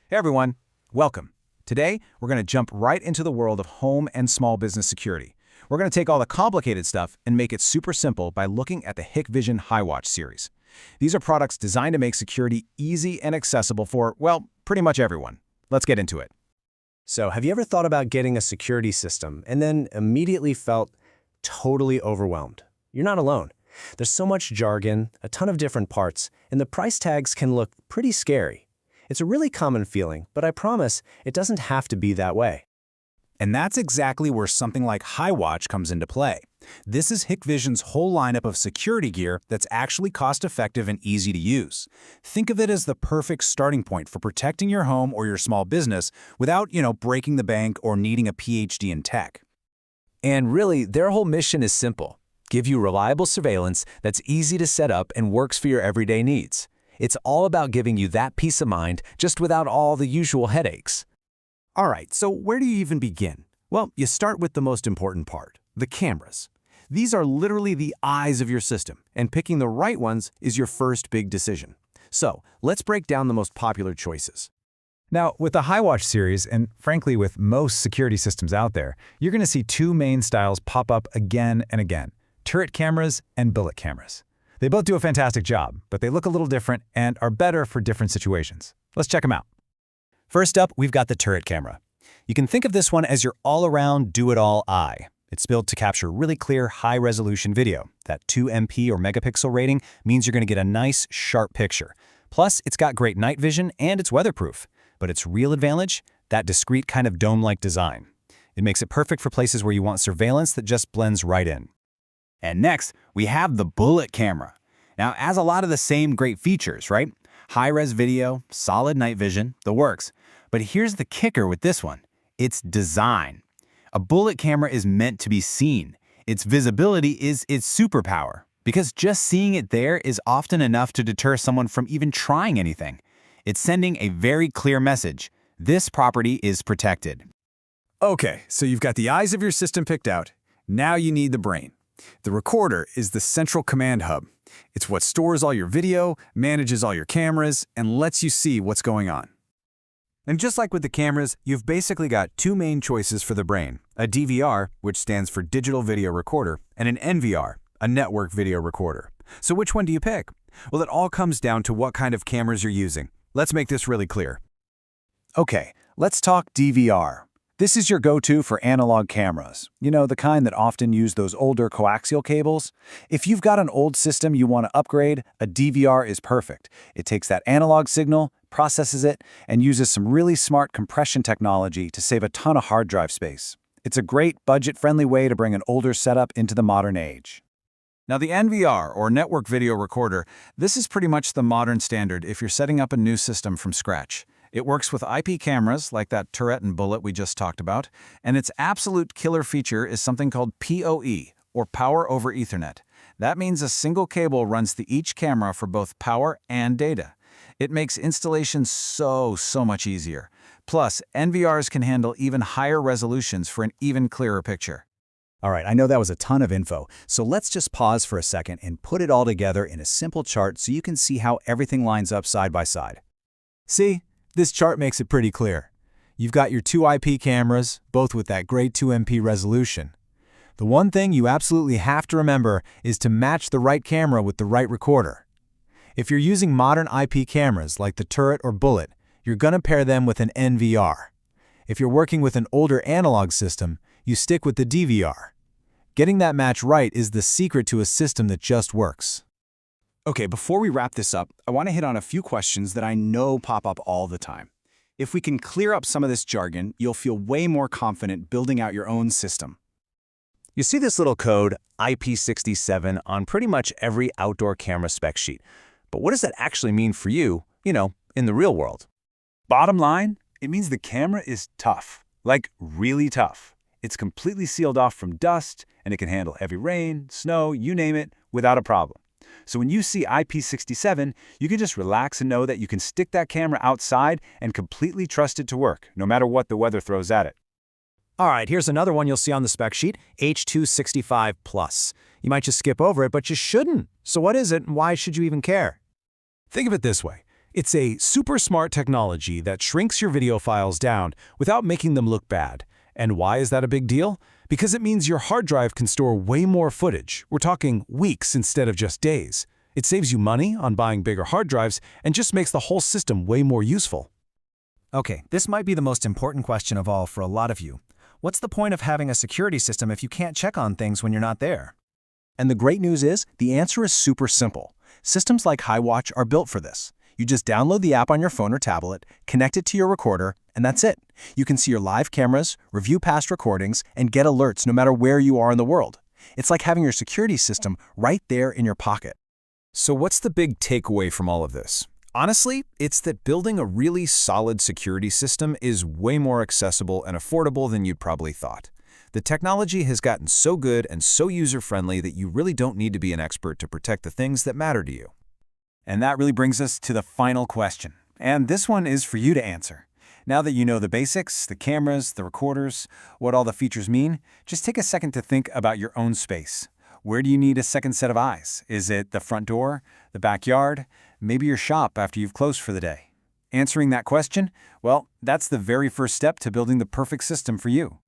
Hey everyone, welcome. Today, we're going to jump right into the world of home and small business security. We're going to take all the complicated stuff and make it super simple by looking at the Hikvision HiWatch series. These are products designed to make security easy and accessible for, well, pretty much everyone. Let's get into it. So, have you ever thought about getting a security system and then immediately felt totally overwhelmed? You're not alone. There's so much jargon, a ton of different parts, and the price tags can look pretty scary. It's a really common feeling, but I promise it doesn't have to be that way. And that's exactly where something like HiWatch comes into play. This is Hikvision's whole lineup of security gear that's actually cost-effective and easy to use. Think of it as the perfect starting point for protecting your home or your small business without, breaking the bank or needing a PhD in tech. And really, their whole mission is simple. Give you reliable surveillance that's easy to set up and works for your everyday needs. It's all about giving you that peace of mind just without all the usual headaches. All right, so where do you even begin? Well, you start with the most important part, the cameras. These are literally the eyes of your system, and picking the right ones is your first big decision. So, let's break down the most popular choices. Now, with the HiWatch series, and frankly with most security systems out there, you're going to see two main styles pop up again and again: turret cameras and bullet cameras. They both do a fantastic job, but they look a little different and are better for different situations. Let's check them out. First up, we've got the turret camera. You can think of this one as your all-around, do-it-all eye. It's built to capture really clear, high-resolution video. That 2 MP or megapixel rating means you're going to get a nice, sharp picture. Plus, it's got great night vision and it's weatherproof. But its real advantage? That discreet kind of dome-like design. It makes it perfect for places where you want surveillance that just blends right in. And next, we have the bullet camera. Now, it has a lot of the same great features, right? High-res video, solid night vision, the works. But here's the kicker with this one. It's design. A bullet camera is meant to be seen. Its visibility is its superpower, because just seeing it there is often enough to deter someone from even trying anything. It's sending a very clear message. This property is protected. Okay, so you've got the eyes of your system picked out. Now you need the brain. The recorder is the central command hub. It's what stores all your video, manages all your cameras, and lets you see what's going on. And just like with the cameras, you've basically got two main choices for the brain: a DVR, which stands for digital video recorder, and an NVR, a network video recorder. So which one do you pick? Well, it all comes down to what kind of cameras you're using. Let's make this really clear. Okay, let's talk DVR. This is your go-to for analog cameras. The kind that often use those older coaxial cables. If you've got an old system you want to upgrade, a DVR is perfect. It takes that analog signal, processes it, and uses some really smart compression technology to save a ton of hard drive space. It's a great, budget-friendly way to bring an older setup into the modern age. Now, the NVR, or network video recorder, this is pretty much the modern standard if you're setting up a new system from scratch. It works with IP cameras, like that turret and bullet we just talked about, and its absolute killer feature is something called PoE, or Power over Ethernet. That means a single cable runs to each camera for both power and data. It makes installation so much easier. Plus, NVRs can handle even higher resolutions for an even clearer picture. All right, I know that was a ton of info, so let's just pause for a second and put it all together in a simple chart so you can see how everything lines up side by side. See? This chart makes it pretty clear. You've got your two IP cameras, both with that great 2 MP resolution. The one thing you absolutely have to remember is to match the right camera with the right recorder. If you're using modern IP cameras like the turret or bullet, you're going to pair them with an NVR. If you're working with an older analog system, you stick with the DVR. Getting that match right is the secret to a system that just works. Okay, before we wrap this up, I want to hit on a few questions that I know pop up all the time. If we can clear up some of this jargon, you'll feel way more confident building out your own system. You see this little code, IP67, on pretty much every outdoor camera spec sheet. But what does that actually mean for you, in the real world? Bottom line, it means the camera is tough, like really tough. It's completely sealed off from dust, and it can handle heavy rain, snow, you name it, without a problem. So when you see IP67, you can just relax and know that you can stick that camera outside and completely trust it to work, no matter what the weather throws at it. All right, here's another one you'll see on the spec sheet, H265+. You might just skip over it, but you shouldn't. So what is it, and why should you even care? Think of it this way. It's a super smart technology that shrinks your video files down without making them look bad. And why is that a big deal? Because it means your hard drive can store way more footage. We're talking weeks instead of just days. It saves you money on buying bigger hard drives and just makes the whole system way more useful. Okay, this might be the most important question of all for a lot of you. What's the point of having a security system if you can't check on things when you're not there? And the great news is, the answer is super simple. Systems like HiWatch are built for this. You just download the app on your phone or tablet, connect it to your recorder, and that's it. You can see your live cameras, review past recordings, and get alerts no matter where you are in the world. It's like having your security system right there in your pocket. So what's the big takeaway from all of this? Honestly, it's that building a really solid security system is way more accessible and affordable than you'd probably thought. The technology has gotten so good and so user-friendly that you really don't need to be an expert to protect the things that matter to you. And that really brings us to the final question. And this one is for you to answer. Now that you know the basics, the cameras, the recorders, what all the features mean, just take a second to think about your own space. Where do you need a second set of eyes? Is it the front door, the backyard, maybe your shop after you've closed for the day? Answering that question, well, that's the very first step to building the perfect system for you.